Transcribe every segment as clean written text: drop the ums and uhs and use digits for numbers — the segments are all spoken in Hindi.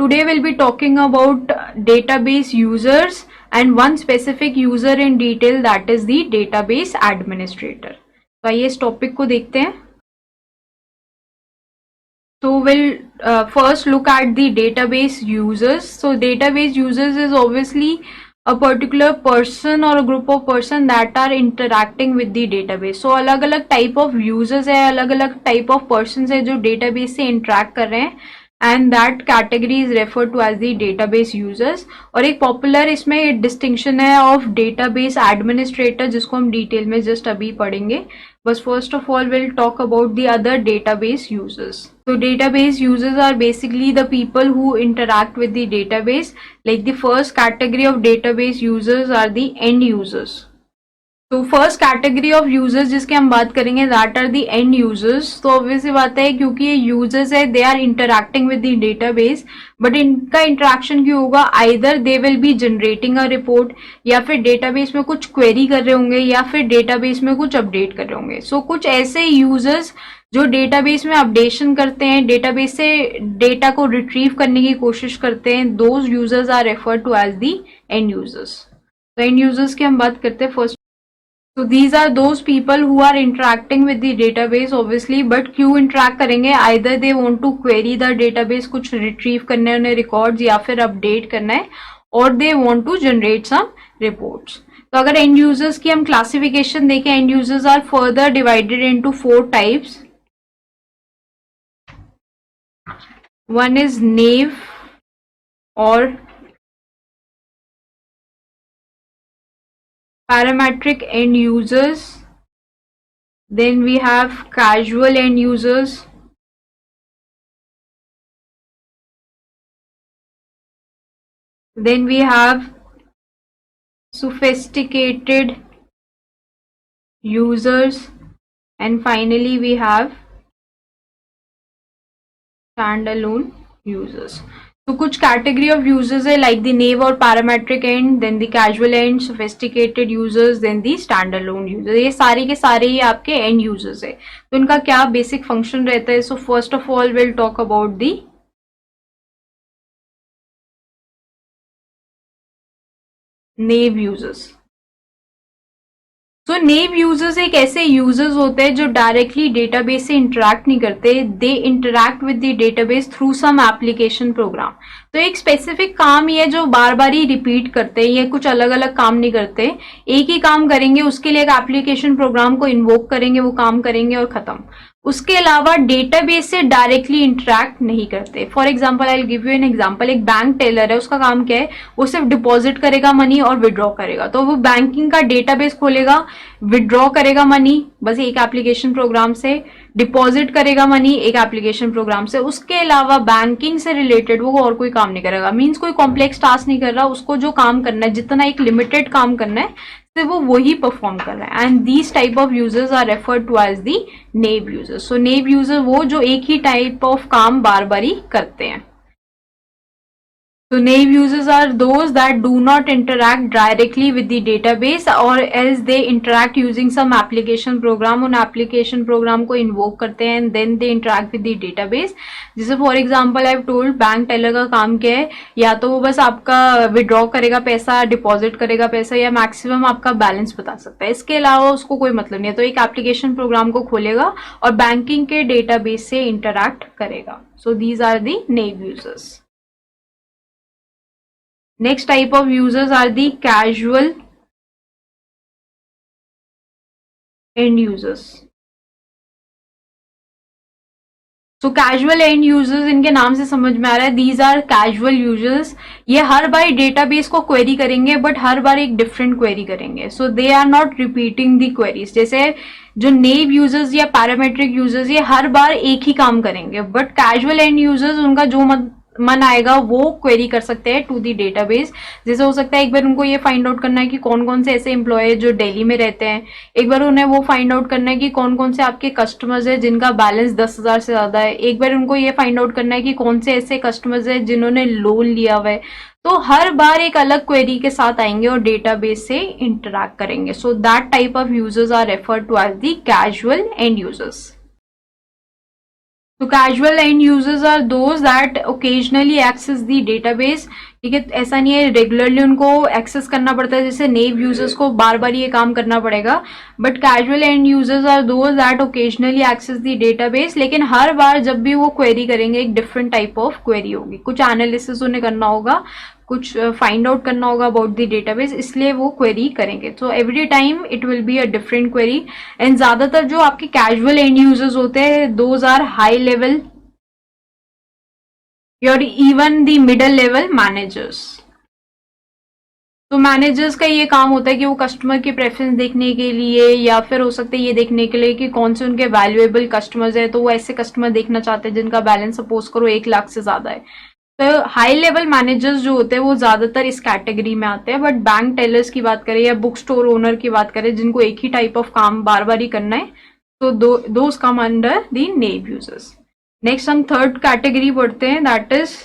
Today we'll be talking about database users and one specific user in detail, that is the database administrator. तो आइए इस टॉपिक को देखते हैं. So we'll first look at the database users. So database users is obviously a particular person or a group of person that are interacting with the database. So अलग अलग type of users है, अलग अलग type of persons है जो database से interact कर रहे हैं, and that category is referred to as the database users. और एक popular इसमें distinction है of database administrator जिसको हम detail में just अभी पढ़ेंगे. But first of all, we'll talk about the other database users. So database users are basically the people who interact with the database. Like the first category of database users are the end users. तो फर्स्ट कैटेगरी ऑफ यूजर्स जिसके हम बात करेंगे that are the end users. तो ऑब्वियसली बात है क्योंकि ये यूजर्स है, they are interacting with the database, but इनका इंटरेक्शन क्यों होगा? Either they will be generating a report, या फिर डेटाबेस में कुछ क्वेरी कर रहे होंगे, या फिर डेटाबेस में कुछ अपडेट कर रहे होंगे. सो कुछ ऐसे यूजर्स जो डेटाबेस में अपडेशन करते हैं, डेटाबेस से डेटा को रिट्रीव करने की कोशिश करते हैं, those users are referred to as the end users. तो एंड यूजर्स की हम बात करते हैं first. So these are those people who are interacting with the database obviously, but क्यों interact करेंगे? Either they want to query the database, कुछ retrieve करना है उन्हें records, या फिर update करना है, और they want to generate some reports. तो अगर end users की हम classification देखें, end users are further divided into 4 types. One is naive or parametric end users, then we have casual end users, then we have sophisticated users, and finally we have standalone users. तो कुछ कैटेगरी ऑफ यूजर्स है लाइक द नेव और parametric end, then the casual end, sophisticated users, then the standalone users. ये सारे के सारे ही आपके एंड यूजर्स है. तो इनका क्या बेसिक फंक्शन रहता है? So first of all will talk about the naive users. So naive users एक ऐसे यूजर्स होते हैं जो डायरेक्टली डेटाबेस से इंटरैक्ट नहीं करते, they interact with the database through some application program. तो एक स्पेसिफिक काम ये जो बार बार ही रिपीट करते हैं, ये कुछ अलग अलग काम नहीं करते, एक ही काम करेंगे, उसके लिए एक एप्लीकेशन प्रोग्राम को इन्वोक करेंगे, वो काम करेंगे और खत्म. उसके अलावा डेटाबेस से डायरेक्टली इंटरैक्ट नहीं करते. For example I will give you an example. एक बैंक टेलर है, उसका काम क्या है? वो सिर्फ डिपॉजिट करेगा मनी और विड्रॉ करेगा. तो वो बैंकिंग का डेटाबेस खोलेगा, विड्रॉ करेगा मनी बस एक एप्लीकेशन प्रोग्राम से, डिपॉजिट करेगा मनी एक एप्लीकेशन प्रोग्राम से. उसके अलावा बैंकिंग से रिलेटेड वो और कोई काम नहीं करेगा. मीन्स कोई कॉम्प्लेक्स टास्क नहीं कर रहा. उसको जो काम करना है, जितना एक लिमिटेड काम करना है, तो वो वही परफॉर्म कर रहा है. And these type of users are referred to as the naive users. So naive user वो जो एक ही टाइप ऑफ काम बार बार ही करते हैं. So naive users are those that do not interact directly with the database, or else they interact using some application program. उन application program को invoke करते हैं, and then they interact with the database. जैसे for example I've told bank teller का काम क्या है? या तो वो बस आपका withdraw करेगा पैसा, deposit करेगा पैसा, या maximum आपका बैलेंस बता सकता है. इसके अलावा उसको कोई मतलब नहीं है. तो एक application program को खोलेगा और बैंकिंग के database से interact करेगा. So these are the naive users. Next type of users are the casual end users. So casual end users इनके नाम से समझ में आ रहा है, these are casual users. ये हर बार डेटाबेस को क्वेरी करेंगे, बट हर बार एक डिफरेंट क्वेरी करेंगे. So they are not repeating the queries. जैसे जो नेव यूजर्स या पैरामेट्रिक यूजर्स ये हर बार एक ही काम करेंगे, बट कैजुअल एंड यूजर्स उनका जो मन आएगा वो क्वेरी कर सकते हैं टू दी डेटाबेस. जैसे हो सकता है एक बार उनको ये फाइंड आउट करना है कि कौन कौन से ऐसे एम्प्लॉय जो दिल्ली में रहते हैं, एक बार उन्हें वो फाइंड आउट करना है कि कौन कौन से आपके कस्टमर्स है जिनका बैलेंस 10,000 से ज्यादा है, एक बार उनको ये फाइंड आउट करना है कि कौन से ऐसे कस्टमर्स है जिन्होंने लोन लिया हुआ है. तो हर बार एक अलग क्वेरी के साथ आएंगे और डेटाबेस से इंटरैक्ट करेंगे. So that type of users are referred to as the casual end users. तो casual end users are those that occasionally access the database, ठीक है। ऐसा नहीं है रेगुलरली उनको एक्सेस करना पड़ता है, जैसे नेव यूजर्स को बार बार ये काम करना पड़ेगा, but casual end users are those that occasionally access the database, लेकिन हर बार जब भी वो क्वेरी करेंगे एक डिफरेंट टाइप ऑफ क्वेरी होगी, कुछ एनालिसिस उन्हें करना होगा, कुछ फाइंड आउट करना होगा अबाउट द डेटाबेस, इसलिए वो क्वेरी करेंगे। तो every time it will be a different query. And ज्यादातर जो आपके कैजुअल एंड यूजर्स होते हैं दोज आर हाई लेवल और even the middle level managers. तो मैनेजर्स का ये काम होता है कि वो कस्टमर की प्रेफरेंस देखने के लिए या फिर हो सकता है ये देखने के लिए कि कौन से उनके वैल्यूएबल कस्टमर्स है, तो वो ऐसे कस्टमर देखना चाहते हैं जिनका बैलेंस सपोज करो 1 लाख से ज्यादा है। तो हाई लेवल मैनेजर्स जो होते हैं वो ज्यादातर इस कैटेगरी में आते हैं। बट बैंक टेलर्स की बात करें या बुक स्टोर ओनर की बात करें जिनको एक ही टाइप ऑफ काम बार बार ही करना है, तो those come under the naive users. Next हम थर्ड कैटेगरी पढ़ते हैं, that is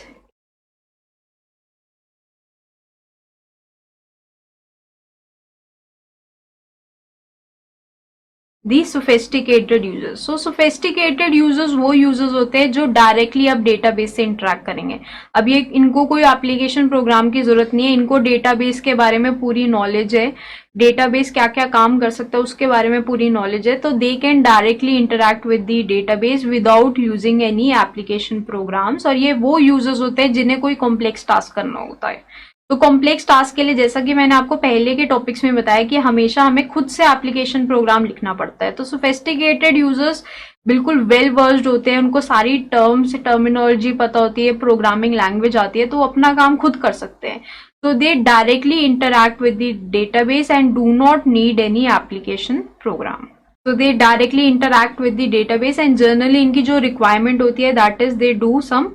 the sophisticated users. So sophisticated users वो यूजर्स होते हैं जो डायरेक्टली अब डेटाबेस से इंटरेक्ट करेंगे। अब ये इनको कोई एप्लीकेशन प्रोग्राम की जरूरत नहीं है, इनको डेटाबेस के बारे में पूरी नॉलेज है, डेटाबेस क्या क्या काम कर सकता है उसके बारे में पूरी नॉलेज है, तो they can directly interact with the database without using any application programs. और ये वो यूजर्स होते हैं जिन्हें कोई कॉम्प्लेक्स टास्क करना होता है। तो कॉम्प्लेक्स टास्क के लिए जैसा कि मैंने आपको पहले के टॉपिक्स में बताया कि हमेशा हमें खुद से एप्लीकेशन प्रोग्राम लिखना पड़ता है। तो सोफिस्टिकेटेड यूजर्स बिल्कुल वेल वर्स्ड होते हैं, उनको सारी टर्म्स टर्मिनोलॉजी पता होती है, प्रोग्रामिंग लैंग्वेज आती है, तो वो अपना काम खुद कर सकते हैं। So they directly interact with the database and do not need any application program. So they directly interact with the database and generally इनकी जो requirement होती है that is they do some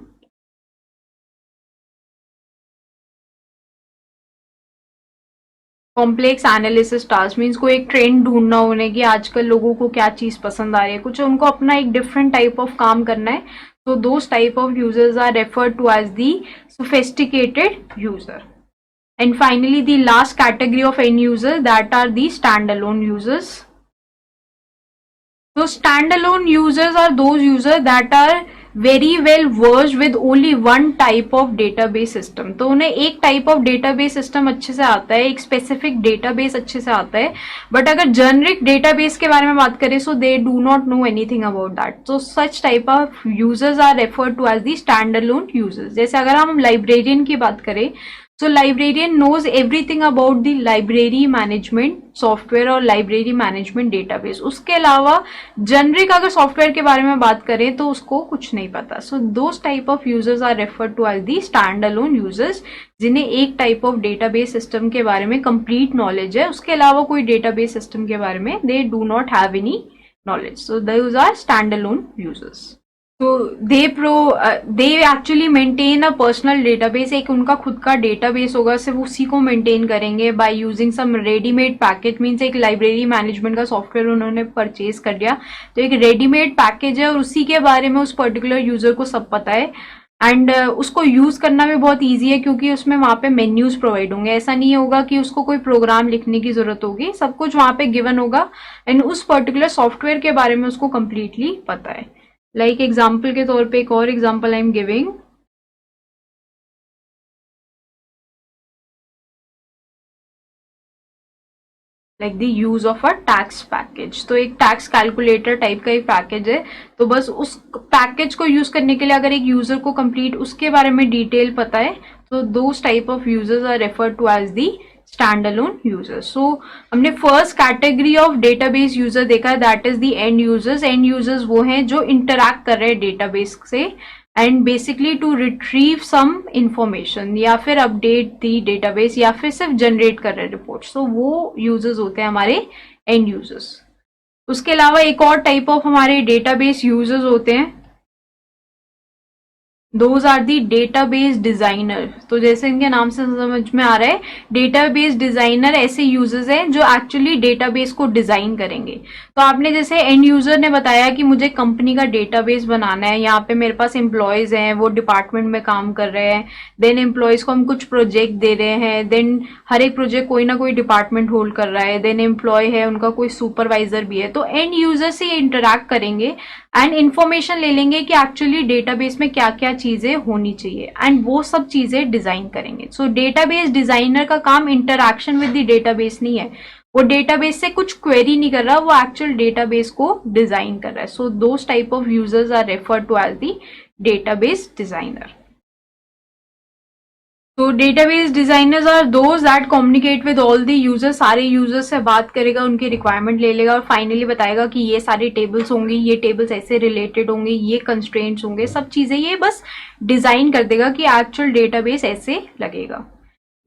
complex analysis task. Means को एक ट्रेंड ढूंढना उन्हें कि आजकल लोगों को क्या चीज पसंद आ रही है, कुछ उनको अपना एक डिफरेंट टाइप ऑफ काम करना है। तो those type of users are referred to as the sophisticated user. And finally, the last category of end users that are the standalone users. So standalone users are those users that are very well versed with only one type of database system. तो उन्हें एक टाइप ऑफ डेटाबेस सिस्टम अच्छे से आता है, एक स्पेसिफिक डेटाबेस अच्छे से आता है, बट अगर जेनरिक डेटाबेस के बारे में बात करें so they do not know anything about that. So such type of users are referred to as the standalone users. जैसे अगर हम लाइब्रेरियन की बात करें, so librarian knows everything about the library management software और library management database। उसके अलावा generic अगर सॉफ्टवेयर के बारे में बात करें तो उसको कुछ नहीं पता। so those type of users are referred to as the standalone users, जिन्हें एक टाइप ऑफ डेटाबेस सिस्टम के बारे में कंप्लीट नॉलेज है, उसके अलावा कोई डेटाबेस सिस्टम के बारे में they do not have any knowledge। so those are standalone users। तो they actually maintain a personal database. एक उनका खुद का डेटाबेस होगा, सिर्फ उसी को मेंटेन करेंगे by using some readymade package. Means एक लाइब्रेरी मैनेजमेंट का सॉफ्टवेयर उन्होंने परचेज कर लिया, तो एक रेडीमेड पैकेज है और उसी के बारे में उस पर्टिकुलर यूजर को सब पता है। एंड उसको यूज करना भी बहुत ईजी है क्योंकि उसमें वहां पे मेन्यूज प्रोवाइड होंगे। ऐसा नहीं होगा कि उसको कोई प्रोग्राम लिखने की जरूरत होगी, सब कुछ वहां पे गिवन होगा एंड उस पर्टिकुलर सॉफ्टवेयर के बारे में उसको कंप्लीटली पता है। लाइक एग्जाम्पल के तौर पे एक और example I am giving, like the use of a tax package. तो एक टैक्स कैलकुलेटर टाइप का एक पैकेज है, तो बस उस पैकेज को यूज करने के लिए अगर एक यूजर को कंप्लीट उसके बारे में डिटेल पता है तो those type of users are referred to as the standalone users. So हमने first category of database user देखा है, that is the end users. End users वो हैं जो इंटरैक्ट कर रहे हैं डेटाबेस से and basically to retrieve some information या फिर अपडेट दी डेटाबेस या फिर सिर्फ जनरेट कर रहे हैं रिपोर्ट। सो वो यूजर्स होते हैं हमारे एंड यूजर्स। उसके अलावा एक और टाइप ऑफ हमारे डेटाबेस यूजर्स होते हैं, those are the database designer. तो जैसे इनके नाम से समझ में आ रहा है, डेटाबेस डिजाइनर ऐसे यूजर्स हैं जो एक्चुअली डेटाबेस को डिजाइन करेंगे। तो आपने जैसे एंड यूजर ने बताया कि मुझे कंपनी का डेटाबेस बनाना है, यहाँ पे मेरे पास एम्प्लॉयज हैं, वो डिपार्टमेंट में काम कर रहे हैं, देन एम्प्लॉयज को हम कुछ प्रोजेक्ट दे रहे हैं, देन हर एक प्रोजेक्ट कोई ना कोई डिपार्टमेंट होल्ड कर रहा है, देन एम्प्लॉय है, उनका कोई सुपरवाइजर भी है। तो एंड यूजर से इंटरेक्ट करेंगे एंड इंफॉर्मेशन ले लेंगे कि एक्चुअली डेटाबेस में क्या क्या चीजें होनी चाहिए, एंड वो सब चीजें डिजाइन करेंगे. सो डेटाबेस डिजाइनर का काम इंटरैक्शन विद द डेटाबेस नहीं है, वो डेटाबेस से कुछ क्वेरी नहीं कर रहा, वो एक्चुअल डेटाबेस को डिजाइन कर रहा है. So those type of users are referred to as the database designer. तो database designers are those that communicate with all the users, सारे यूजर्स से बात करेगा, उनकी रिक्वायरमेंट ले लेगा और फाइनली बताएगा कि ये सारे टेबल्स होंगे, ये टेबल्स ऐसे रिलेटेड होंगे, ये कंस्ट्रेंट्स होंगे, सब चीजें ये बस डिजाइन कर देगा कि एक्चुअल डेटाबेस ऐसे लगेगा.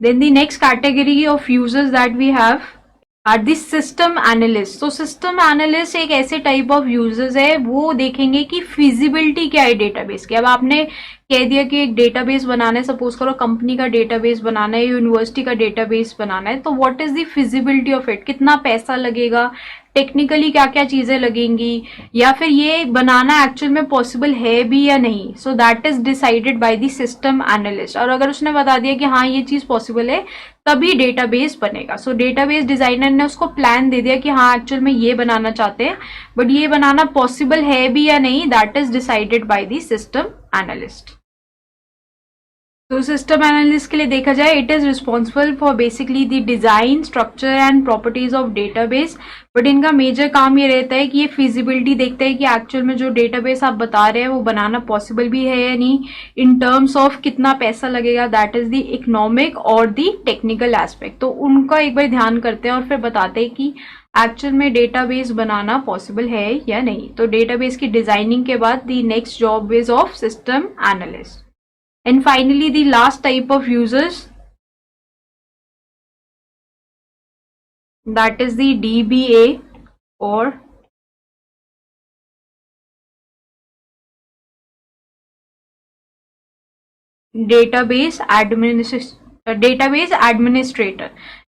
Then the next category of users that we have are the system analyst. तो सिस्टम एनालिस्ट एक ऐसे टाइप ऑफ यूजर्स है, वो देखेंगे कि फिजिबिलिटी क्या है डेटाबेस की. अब आपने कह दिया कि एक डेटाबेस बनाना है, सपोज करो कंपनी का डेटाबेस बनाना है, यूनिवर्सिटी का डेटाबेस बनाना है, तो what is the feasibility of it, कितना पैसा लगेगा, टेक्निकली क्या क्या चीजें लगेंगी, या फिर ये बनाना एक्चुअल में पॉसिबल है भी या नहीं. So that is decided by the system analyst. और अगर उसने बता दिया कि हाँ ये चीज पॉसिबल है, तभी डेटाबेस बनेगा. सो डेटाबेस डिजाइनर ने उसको प्लान दे दिया कि हाँ एक्चुअल में ये बनाना चाहते हैं, बट ये बनाना पॉसिबल है भी या नहीं, that is decided by the system analyst. तो सिस्टम एनालिस्ट के लिए देखा जाए, it is responsible for basically the design, structure and properties of database. But इनका मेजर काम ये रहता है कि ये फिजिबिलिटी देखता है कि एक्चुअल में जो डेटाबेस आप बता रहे हैं वो बनाना पॉसिबल भी है या नहीं, इन टर्म्स ऑफ कितना पैसा लगेगा, दैट इज द इकोनॉमिक और द टेक्निकल एस्पेक्ट. तो उनका एक बार ध्यान करते हैं और फिर बताते हैं कि एक्चुअल में डेटाबेस बनाना पॉसिबल है या नहीं. तो डेटाबेस की डिजाइनिंग के बाद the next job is of system analyst. And finally, the last type of users, that is the DBA or database administrator.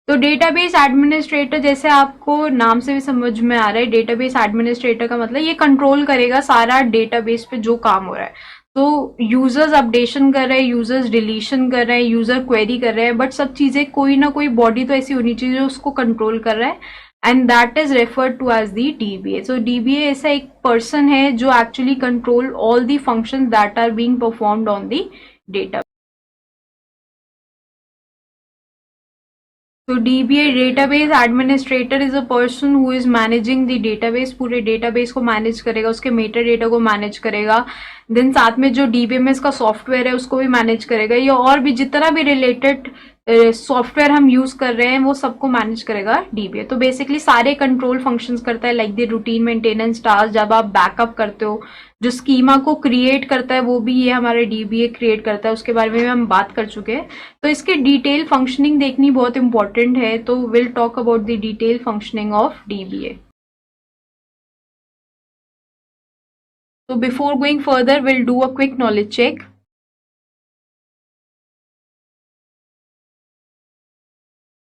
तो डेटाबेस एडमिनिस्ट्रेटर, जैसे आपको नाम से भी समझ में आ रहा है, डेटाबेस एडमिनिस्ट्रेटर का मतलब ये कंट्रोल करेगा सारा डेटाबेस पे जो काम हो रहा है. तो यूजर्स अपडेशन कर रहे हैं, यूजर्स डिलीशन कर रहे हैं, यूजर क्वेरी कर रहे हैं, बट सब चीजें कोई ना कोई बॉडी तो ऐसी होनी चाहिए जो उसको कंट्रोल कर रहा है, and that is referred to as the DBA. So DBA ऐसा एक पर्सन है जो actually control all the functions that are being performed on the data. तो DBA database administrator is a person who is managing the database, पूरे डेटाबेस को मैनेज करेगा, उसके मेटा डेटा को मैनेज करेगा. देन साथ में जो DBMS का सॉफ्टवेयर है उसको भी मैनेज करेगा, या और भी जितना भी रिलेटेड सॉफ्टवेयर हम यूज कर रहे हैं वो सबको मैनेज करेगा DBA. तो बेसिकली सारे कंट्रोल फंक्शंस करता है, like the routine maintenance task, जब आप बैकअप करते हो, जो स्कीमा को क्रिएट करता है वो भी ये हमारा DBA क्रिएट करता है, उसके बारे में हम बात कर चुके हैं. तो इसके डिटेल फंक्शनिंग देखनी बहुत इंपॉर्टेंट है, तो will talk about the detail functioning of DBA. So before going further, we'll do a quick knowledge check.